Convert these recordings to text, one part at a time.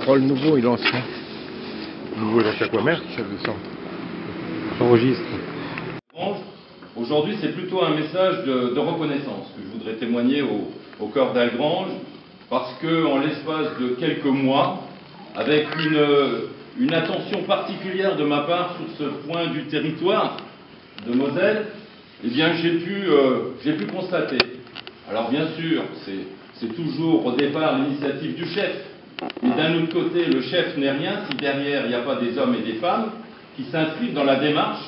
prend le nouveau et l'ancien. Le nouveau et l'ancien quoi, merde, ça descend. Enregistre. Aujourd'hui, c'est plutôt un message de reconnaissance que je voudrais témoigner au cœur d'Algrange, parce qu'en l'espace de quelques mois, avec une attention particulière de ma part sur ce point du territoire de Moselle, eh bien, j'ai pu constater. Alors bien sûr, c'est toujours au départ l'initiative du chef, mais d'un autre côté, le chef n'est rien si derrière il n'y a pas des hommes et des femmes qui s'inscrivent dans la démarche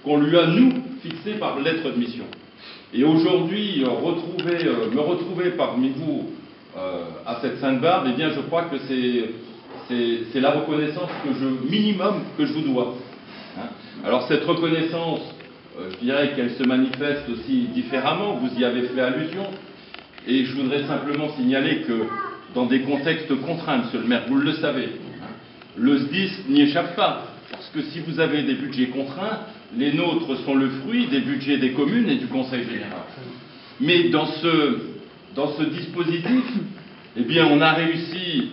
qu'on lui a, nous, fixée par lettre de mission. Et aujourd'hui, me retrouver parmi vous à cette Sainte-Barbe, eh bien, je crois que c'est la reconnaissance minimum que je vous dois. Hein. Alors cette reconnaissance, je dirais qu'elle se manifeste aussi différemment, vous y avez fait allusion, et je voudrais simplement signaler que dans des contextes contraints, monsieur le maire, vous le savez, hein, le SDIS n'y échappe pas, parce que si vous avez des budgets contraints, les nôtres sont le fruit des budgets des communes et du Conseil général. Mais dans ce dispositif, eh bien, on a réussi,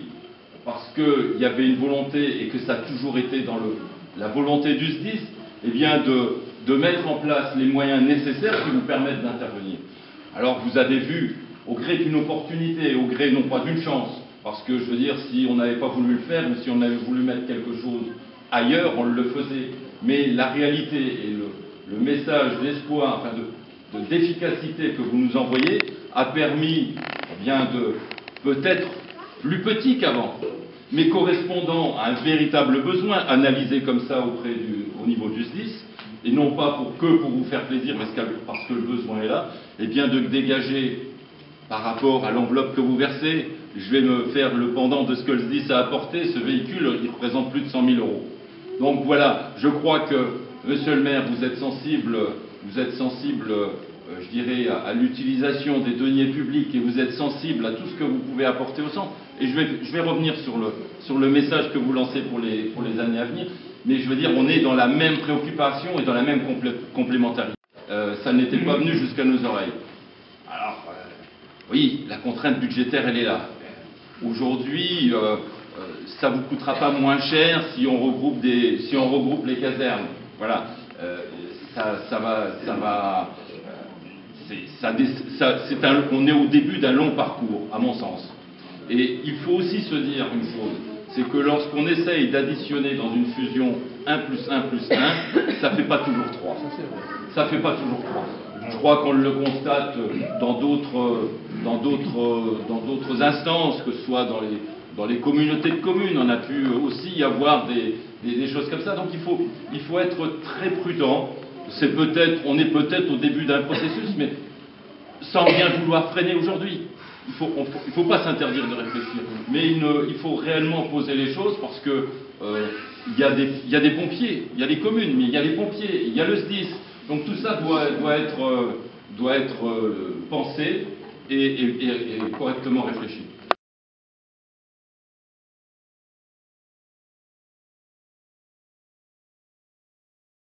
parce qu'il y avait une volonté, et que ça a toujours été dans la volonté du SDIS, eh bien, de mettre en place les moyens nécessaires qui vous permettent d'intervenir. Alors, vous avez vu, au gré d'une opportunité, au gré non pas d'une chance, parce que, je veux dire, si on n'avait pas voulu le faire, ou si on avait voulu mettre quelque chose ailleurs, on le faisait. Mais la réalité et le message d'espoir, enfin d'efficacité que vous nous envoyez, a permis, eh bien, peut-être plus petit qu'avant, mais correspondant à un véritable besoin, analysé comme ça au niveau du SDIS, et non pas pour vous faire plaisir, mais parce que le besoin est là, et bien de dégager par rapport à l'enveloppe que vous versez. Je vais me faire le pendant de ce que le SDIS a apporté. Ce véhicule, il représente plus de 100 000 €. Donc voilà, je crois que, monsieur le maire, vous êtes sensible, je dirais, à l'utilisation des deniers publics, et vous êtes sensible à tout ce que vous pouvez apporter au centre. Et je vais revenir sur le message que vous lancez pour les années à venir. Mais je veux dire, on est dans la même préoccupation et dans la même complémentarité. Ça n'était pas venu jusqu'à nos oreilles. Alors, oui, la contrainte budgétaire, elle est là. Aujourd'hui, ça ne vous coûtera pas moins cher si on regroupe les casernes. Voilà. On est au début d'un long parcours, à mon sens. Et il faut aussi se dire une chose, c'est que lorsqu'on essaye d'additionner dans une fusion 1 plus 1 plus 1, ça ne fait pas toujours 3. Ça ne fait pas toujours 3. Je crois qu'on le constate dans d'autres instances, que ce soit dans les communautés de communes. On a pu aussi y avoir des choses comme ça. Donc il faut être très prudent. On est peut-être au début d'un processus, mais sans rien vouloir freiner aujourd'hui. Il faut pas s'interdire de réfléchir, mais il faut réellement poser les choses, parce que il y a des pompiers, il y a des communes, mais il y a les pompiers, il y a le SDIS. Donc tout ça doit être pensé et correctement réfléchi.